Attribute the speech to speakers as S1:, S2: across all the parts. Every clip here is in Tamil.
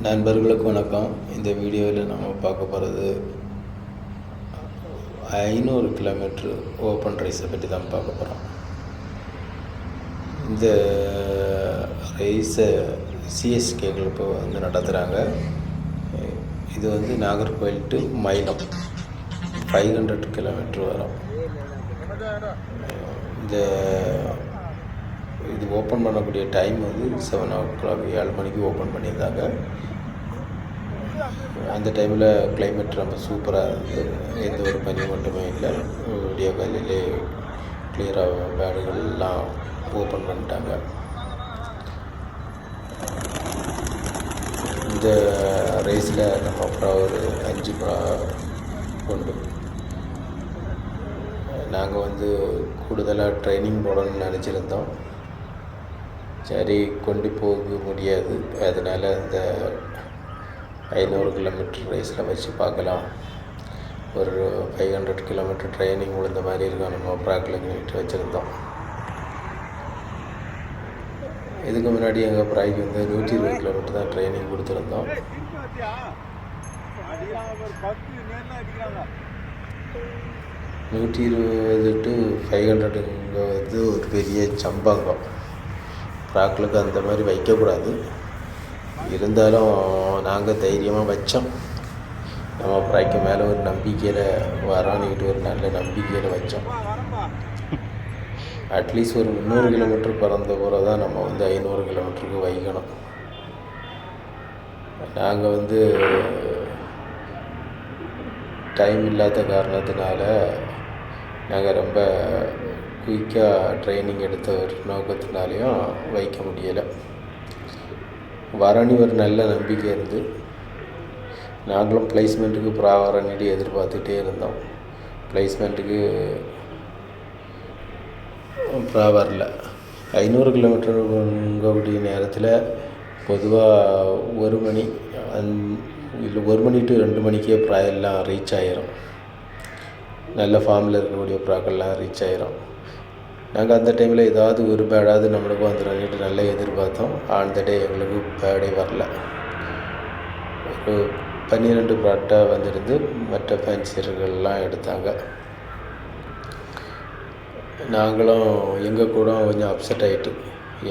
S1: நண்பர்களுக்கு வணக்கம். இந்த வீடியோவில் நம்ம பார்க்க போகிறது 500 கிலோமீட்ரு ஓப்பன் ரேஸை பற்றி தான் பார்க்க போகிறோம். இந்த ரேஸை சிஎஸ்கே குரூப் வந்து நடத்துகிறாங்க. இது வந்து நாகர்கோவில் டு மயிலம் 500 கிலோமீட்ரு வரும். இது ஓப்பன் பண்ணக்கூடிய டைம் வந்து 7 o'clock 7 மணிக்கு ஓப்பன் பண்ணியிருந்தாங்க. அந்த டைமில் கிளைமேட் ரொம்ப சூப்பராக இருந்தது. எந்த ஒரு பனி மட்டுமே இல்லை. விடிய காலையிலே கிளியராக பேடுகள்லாம் ஓப்பன் பண்ணிட்டாங்க. இந்த ரேஸில் நம்ம அப்புறம் ஒரு 5 கொண்டு நாங்கள் வந்து கூடுதலாக ட்ரைனிங் போடணும்னு நினச்சிருந்தோம். சரி, கொண்டு போக முடியாது. அதனால் இந்த 500 கிலோமீட்டர் ரேஸில் வச்சு பார்க்கலாம். ஒரு 500 கிலோமீட்டர் ட்ரைனிங் விழுந்த மாதிரி இருக்கும். நம்ம ப்ராக்லிங்கிட்டு வச்சுருந்தோம். இதுக்கு முன்னாடி எங்கள் ப்ராய்க்கு வந்து 120 கிலோமீட்டர் தான் ட்ரைனிங் கொடுத்துருந்தோம். 120 to 500 வந்து ஒரு பெரிய சம்பங்கம். ப்ராக்லுக்கு அந்த மாதிரி வைக்கக்கூடாது. இருந்தாலும் நாங்கள் தைரியமாக வச்சோம். நம்ம ப்ராய்க்கு மேலே ஒரு நம்பிக்கையில் வரானிக்கிட்டு ஒரு நல்ல நம்பிக்கையில் வச்சோம். அட்லீஸ்ட் ஒரு 300 கிலோமீட்டர் பறந்த போகிற தான் நம்ம வந்து 500 கிலோமீட்டருக்கு வைக்கணும். நாங்கள் வந்து டைம் இல்லாத காரணத்தினால நாங்கள் ரொம்ப குயிக்காக ட்ரைனிங் எடுத்த ஒரு நோக்கத்தினாலையும் வைக்க முடியலை. வரணி ஒரு நல்ல நம்பிக்கை இருந்து நாங்களும் ப்ளேஸ்மெண்ட்டுக்கு வரணிட்டு எதிர்பார்த்துட்டே இருந்தோம். ப்ளேஸ்மெண்ட்டுக்கு வரல. 500 கிலோமீட்டருங்கக்கூடிய நேரத்தில் பொதுவாக 1 மணி இல்லை 1 மணி to 2 மணிக்கே எல்லாம் ரீச் ஆகிரும். நல்ல ஃபார்மில் இருக்கக்கூடிய ப்ராக்கெல்லாம் ரீச் ஆகிரும். நாங்கள் அந்த டைமில் ஏதாவது ஒரு பேடாவது நம்மளுக்கு வந்துடும்னுட்டு நல்லா எதிர்பார்த்தோம். அந்த டே எங்களுக்கு பேடே வரல. ஒரு 12 ப்ராட்டாக வந்துருந்து மற்ற ஃபேன்சியர்கள்லாம் எடுத்தாங்க. நாங்களும் எங்கள் கூட கொஞ்சம் அப்செட் ஆகிட்டு,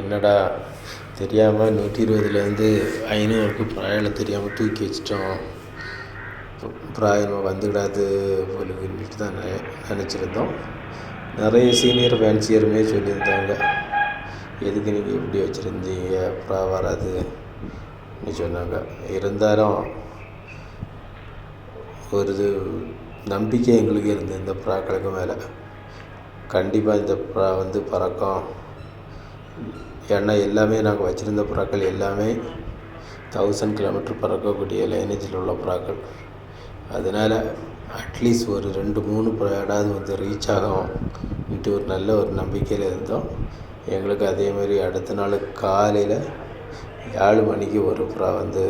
S1: என்னடா தெரியாமல் 120லேருந்து 500க்கு ப்ராயில் தெரியாமல் தூக்கி வச்சிட்டோம், ப்ராயம் வந்துவிடாது போலுக்குன்ட்டு தான் நினச்சிருந்தோம். நிறைய சீனியர் ஃபேன்சியருமே சொல்லியிருந்தாங்க, எதுக்கு நீங்கள் இப்படி வச்சுருந்தீங்க, ப்ரா வராதுன்னு சொன்னாங்க. இருந்தாலும் ஒரு நம்பிக்கை எங்களுக்கு இருந்தது இந்த ப்ராக்களுக்கு மேலே. கண்டிப்பாக இந்த ப்ரா வந்து பறக்கும். ஏன்னா எல்லாமே நாங்கள் வச்சுருந்த ப்ராக்கள் எல்லாமே 1000 கிலோமீட்டர் பறக்கக்கூடிய லைனேஜில் உள்ள ப்ராக்கள். அதனால் அட்லீஸ்ட் ஒரு 2-3 பேடாவது வந்து ரீச் ஆகும் இன்ட்டு ஒரு நல்ல ஒரு நம்பிக்கையில் இருந்தோம். எங்களுக்கு அதே மாதிரி அடுத்த நாள் காலையில் 7 மணிக்கு ஒரு ப்ரா வந்து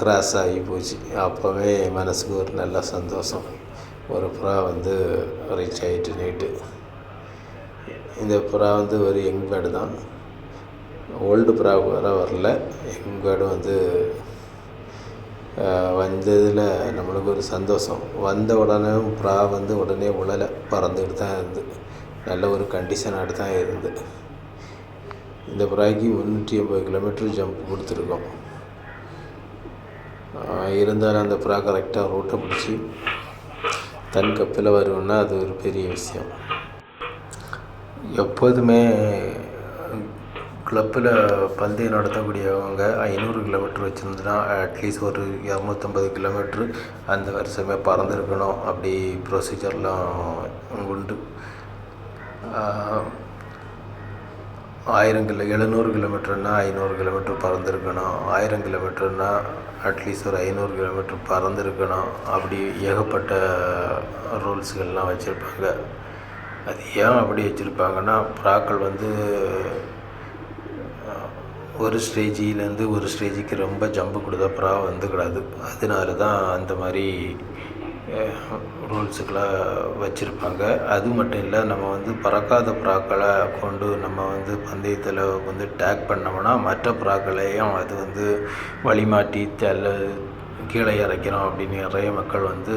S1: கிராஸ் ஆகி போச்சு. அப்போவே மனசுக்கு ஒரு நல்ல சந்தோஷம். ஒரு ப்ரா வந்து ரீச் ஆகிட்டு நைட்டு. இந்த ப்ரா வந்து ஒரு யங் பேர்டு தான். ஓல்டு ப்ரா வரல. யங் பேர்டு வந்து வந்ததில் நம்மளுக்கு ஒரு சந்தோஷம். வந்த உடனே ப்ரா வந்து உடனே உழலை பறந்துக்கிட்டு தான் இருந்து நல்ல ஒரு கண்டிஷனாகிட்டு தான் இருந்து. இந்த ப்ராய்க்கு 380 கிலோமீட்டர் ஜம்ப் கொடுத்துருக்கோம். இருந்தாலும் அந்த ப்ரா கரெக்டாக ரூட்டை பிடிச்சி தன் கப்பில் வருவோன்னா அது ஒரு பெரிய விஷயம். எப்போதுமே கிளப்பில் பந்தயம் நடத்தக்கூடியவங்க 500 கிலோமீட்டர் வச்சுருந்துன்னா அட்லீஸ்ட் ஒரு 250 கிலோமீட்ரு அந்த வருஷமே பறந்துருக்கணும். அப்படி ப்ரொசீஜர்லாம் உண்டு. 700 கிலோமீட்டர்னால் 500 கிலோமீட்டர் பறந்துருக்கணும். 1000 கிலோமீட்டர்னால் அட்லீஸ்ட் ஒரு 500 கிலோமீட்டர் பறந்துருக்கணும். அப்படி ஏகப்பட்ட ரூல்ஸுகள்லாம் வச்சுருப்பாங்க. அது ஏன் அப்படி வச்சுருப்பாங்கன்னா, ப்ராக்கள் வந்து ஒரு ஸ்டேஜிலேருந்து ஒரு ஸ்டேஜுக்கு ரொம்ப ஜம்பு கொடுத்தா ப்ரா வந்துக்கூடாது. அதனால தான் அந்த மாதிரி ரூல்ஸுக்கெல்லாம் வச்சுருப்பாங்க. அது மட்டும் இல்லை, நம்ம வந்து பறக்காத புறாக்களை கொண்டு நம்ம வந்து பந்தயத்தில் வந்து டேக் பண்ணோம்னா மற்ற புறாக்களையும் அது வந்து வழிமாட்டி கீழே இறக்கிறோம் அப்படின்னு நிறைய மக்கள் வந்து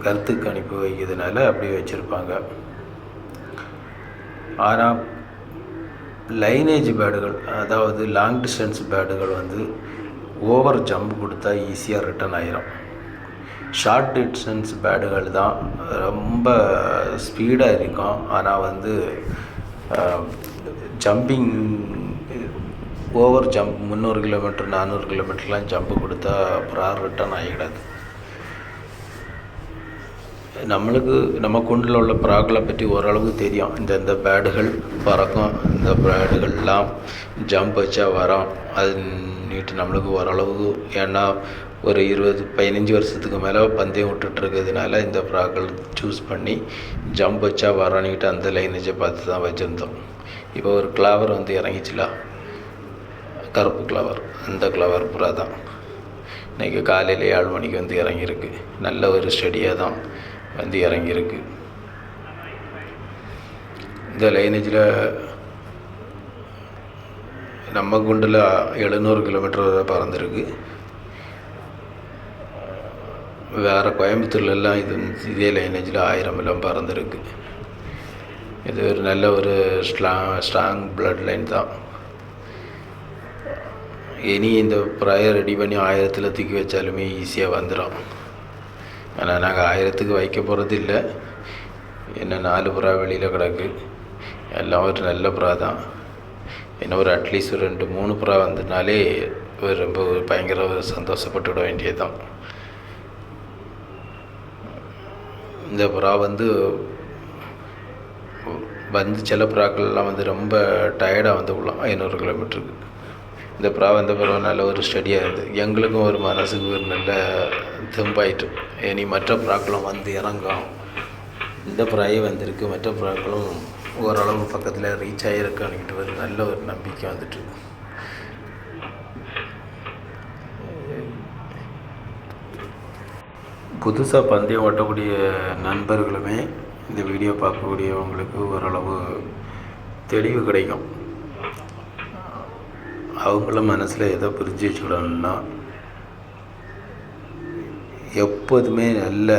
S1: கருத்து கணிப்பு வைக்கிறதுனால அப்படி வச்சுருப்பாங்க. ஆனால் லைனேஜ் பேர்டுகள், அதாவது லாங் டிஸ்டன்ஸ் பேர்டுகள் வந்து ஓவர் ஜம்ப் கொடுத்தா ஈஸியாக ரிட்டர்ன் ஆகிரும். ஷார்ட் டிஸ்டன்ஸ் பேர்டுகள் தான் ரொம்ப ஸ்பீடாக இருக்கும், ஆனால் வந்து ஜம்பிங் ஓவர் ஜம்ப் 300 கிலோமீட்டர் 400 கிலோமீட்டர்லாம் ஜம்ப்பு கொடுத்தா அப்புறம் ரிட்டர்ன் ஆகிடாது. நம்மளுக்கு நம்ம கூண்டில் உள்ள புறாக்களை பற்றி ஓரளவு தெரியும். இந்த பேர்டுகள் பறக்கும், இந்த பேர்டுகள்லாம் ஜம்ப் வச்சா வரோம் அது நீட்டு நம்மளுக்கு ஓரளவு. ஏன்னா ஒரு 20-15 வருஷத்துக்கு மேலே பந்தயம் விட்டுட்டுருக்கிறதுனால இந்த புறாக்கள் சூஸ் பண்ணி ஜம்ப் வச்சா வரோன்னிட்டு அந்த லைனேஜை பார்த்து தான் வச்சுருந்தோம். இப்போ ஒரு கிளாவர் வந்து இறங்கிச்சுல, கருப்பு கிளாவர், அந்த கிளாவர் புறா தான் இன்றைக்கி காலையில் 7 மணிக்கு வந்து இறங்கியிருக்கு. நல்ல ஒரு ஸ்டடியாக தான் வந்து இறங்கியிருக்கு. இந்த லைனேஜில் நம்ம குண்டில் 700 கிலோமீட்டர் வரை பறந்துருக்கு. வேறு கோயம்புத்தூர்லெலாம் இதே லைனேஜில் 1000 எல்லாம் பறந்துருக்கு. இது ஒரு நல்ல ஒரு ஸ்ட்ராங் பிளட் லைன் தான். இனி இந்த ப்ராயர் ரெடி பண்ணி 1000 தூக்கி வச்சாலுமே ஈஸியாக வந்துடும். ஆனால் நாங்கள் 1000க்கு வைக்க போகிறது இல்லை. என்ன 4 புறா வெளியில் கிடக்கு, எல்லாம் ஒரு நல்ல புறா தான். இன்னும் ஒரு அட்லீஸ்ட் ஒரு 2-3 புறா வந்ததுனாலே ரொம்ப பயங்கர சந்தோஷப்பட்டு விட வேண்டியது தான். இந்த புறா வந்து சில புறாக்கள்லாம் வந்து ரொம்ப டயர்டாக வந்து விடலாம் 500 கிலோமீட்டருக்கு. இந்த புறா வந்த பிறகு நல்ல ஒரு ஸ்டடியாக இருந்தது. எங்களுக்கும் ஒரு மனசுக்கு ஒரு நல்ல தெம்பாயிட்டு, இனி மற்ற புறாக்களும் வந்து இறங்கும். இந்த புறாயே வந்திருக்கு, மற்ற புறாக்களும் ஓரளவு பக்கத்தில் ரீச் ஆகிருக்கான்னுக்கிட்டு ஒரு நல்ல ஒரு நம்பிக்கை வந்துட்டு. புதுசாக பந்தயம் ஓட்டக்கூடிய நண்பர்களுமே இந்த வீடியோ பார்க்கக்கூடியவங்களுக்கு ஓரளவு தெளிவு கிடைக்கும். அவங்கள மனசில் எதை புரிஞ்சு வச்சுக்கிடணும்னா, எப்போதுமே நல்ல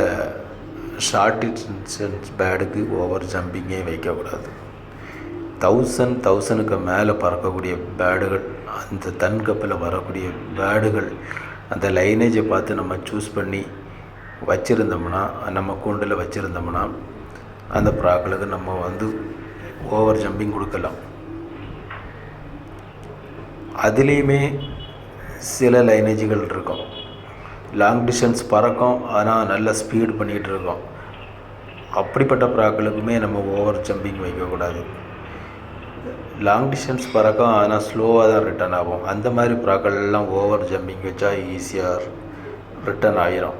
S1: ஷார்ட் டிஸ்டன்ஸ் பேர்டுக்கு ஓவர் ஜம்பிங்கே வைக்கக்கூடாது. 1000க்கு மேலே பறக்கக்கூடிய பேர்டுகள், அந்த தன்கப்பில் வரக்கூடிய பேர்டுகள், அந்த லைனேஜை பார்த்து நம்ம சூஸ் பண்ணி வச்சுருந்தோம்னா, நம்ம கூண்டில் வச்சுருந்தோம்னா அந்த புறாக்களுக்கு நம்ம வந்து ஓவர் ஜம்பிங் கொடுக்கலாம். அதுலேயுமே சில லைனேஜுகள் இருக்கும், லாங் டிஸ்டன்ஸ் பறக்கும் ஆனால் நல்ல ஸ்பீடு பண்ணிகிட்டு இருக்கோம். அப்படிப்பட்ட புறாக்களுக்குமே நம்ம ஓவர் ஜம்பிங் வைக்கக்கூடாது. லாங் டிஸ்டன்ஸ் பறக்கும் ஆனால் ஸ்லோவாக தான் ரிட்டர்ன் ஆகும். அந்த மாதிரி புறாக்கள்லாம் ஓவர் ஜம்பிங் வச்சா ஈஸியாக ரிட்டர்ன் ஆகிரும்.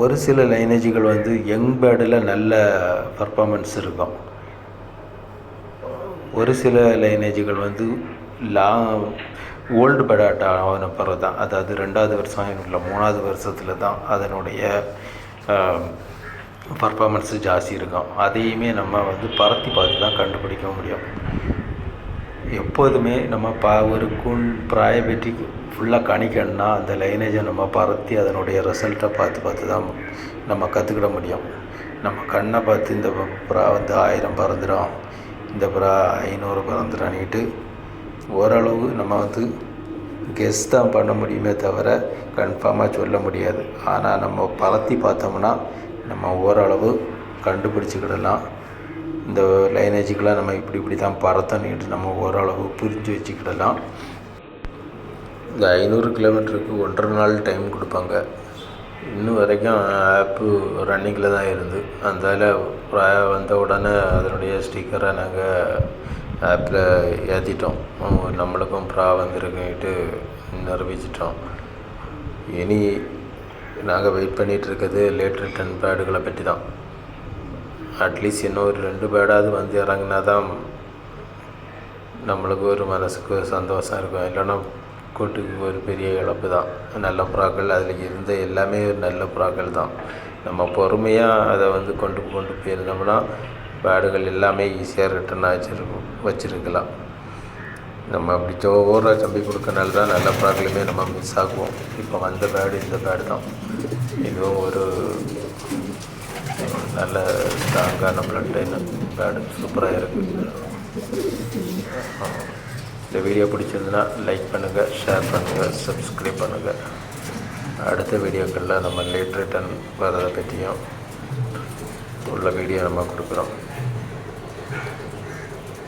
S1: ஒரு சில லைனேஜுகள் வந்து யங் பேர்டில் நல்ல பர்ஃபார்மன்ஸ் இருக்கும். ஒரு சில லைனேஜுகள் வந்து ஓல்டு பேர்டாக ஆன பிறகு தான், அதாவது 2வது வருஷம் இல்லை 3வது வருஷத்தில் தான் அதனுடைய பர்ஃபார்மன்ஸு ஜாஸ்தி இருக்கும். அதையுமே நம்ம வந்து பறத்தி பார்த்து தான் கண்டுபிடிக்க முடியும். எப்போதுமே நம்ம ஒரு ப்ராய பற்றி ஃபுல்லாக கணிக்கணும்னா அந்த லைனேஜை நம்ம பறத்தி அதனுடைய ரிசல்ட்டை பார்த்து தான் நம்ம கற்றுக்கிட முடியும். நம்ம கண்ணை பார்த்து இந்த புறா வந்து 1000 பறந்துடும், இந்த புறா 500 பறந்துடான்னுட்டு ஓரளவு நம்ம வந்து கெஸ் தான் பண்ண முடியுமே தவிர கன்ஃபார்மாக சொல்ல முடியாது. ஆனால் நம்ம பறத்தி பார்த்தோம்னா நம்ம ஓரளவு கண்டுபிடிச்சிக்கிடலாம். இந்த லைனேஜுக்கெலாம் நம்ம இப்படி தான் பறத்தன்னுட்டு நம்ம ஓரளவு புரிஞ்சு வச்சுக்கிடலாம். இந்த 500 கிலோமீட்டருக்கு 1.5 நாள் டைம் கொடுப்பாங்க. இன்னும் வரைக்கும் ஆப்பு ரன்னிங்கில் தான் இருந்து, அதனால் வந்த உடனே அதனுடைய ஸ்டிக்கரை நாங்கள் ஆப்பில் ஏற்றிட்டோம். நம்மளுக்கும் ப்ரா வந்துருக்கிட்டு நிரூபிச்சிட்டோம். இனி நாங்கள் வெயிட் பண்ணிகிட்டு இருக்கிறது லேட் ரிட்டன் பேர்டுகளை பற்றி தான். அட்லீஸ்ட் இன்னும் ஒரு 2 பேர்டாவது வந்து இறங்கினா தான் நம்மளுக்கு ஒரு மனசுக்கு சந்தோஷம் இருக்கும். இல்லைன்னா கோட்டுக்கு ஒரு பெரிய இழப்பு தான். நல்ல புறாக்கள் அதில் இருந்த எல்லாமே நல்ல புறாக்கள் தான். நம்ம பொறுமையாக அதை வந்து கொண்டு போயிருந்தோம்னா பேடுகள் எல்லாமே ஈஸியாக ரிட்டர்ன் வச்சுருக்கலாம். நம்ம அப்படி ஓவராக சம்பி கொடுக்கறனால தான் நல்ல புறாக்களுமே நம்ம மிஸ் ஆகுவோம். இப்போ வந்த பேடு இந்த பேடு தான். இதுவும் ஒரு நல்ல ஸ்ட்ராங்கான பிளட் லைன் பேடு, சூப்பராக இருக்குது. இந்த வீடியோ பிடிச்சிருந்துன்னா லைக் பண்ணுங்கள், ஷேர் பண்ணுங்கள், சப்ஸ்கிரைப் பண்ணுங்கள். அடுத்த வீடியோக்களில் நம்ம லேட் ரிட்டர்ன் வரதை பற்றியும் உள்ள வீடியோ நம்ம கொடுக்குறோம்.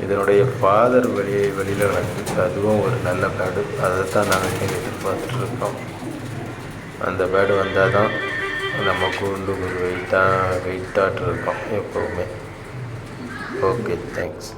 S1: இதனுடைய ஃபாதர் வெளியில் நடந்துச்சு, அதுவும் ஒரு நல்ல பேடு. அதை தான் நாங்கள் எதிர்பார்த்துட்ருக்கோம். அந்த பேடு வந்தால் தான் நம்ம கூண்டு ஒரு வெயிட்டாகிட்டு இருக்கோம் எப்போவுமே. Okay, thanks.